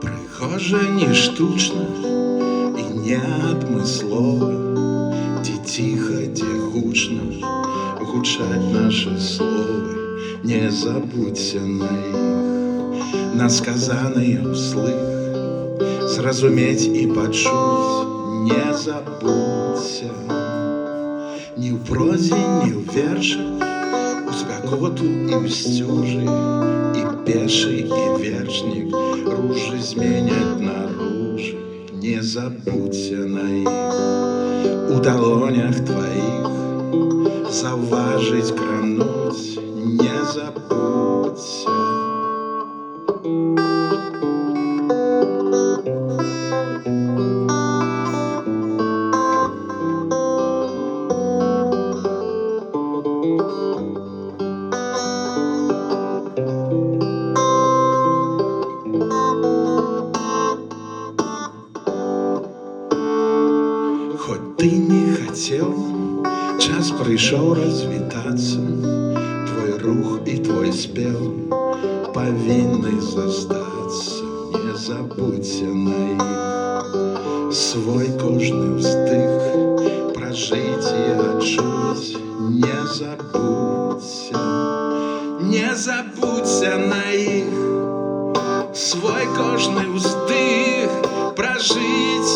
Прыгожа не штучна і не адмыслова, дзе ціха, дзе гучна гучаць нашы словы. Не забудься на іх, на сказаныя ўслых, зразумець і пачуць. Не забудься ні ў прозе, ні ў вершах, у спякоту і ў сцюжы, і пешы, і вершнік ружы зменяць на ружы. Не забудься на іх, у далонях тваіх заўважыць, крануць. Не забудься. Хоть ты не хотел, час прыйшоў развітацца. Твой рух і твой спеў павінны застацца. Не забудься на іх, свой кожны ўздых пражыць і адчуць. Не забудься, не забудься на іх, свой кожны ўздых пражыць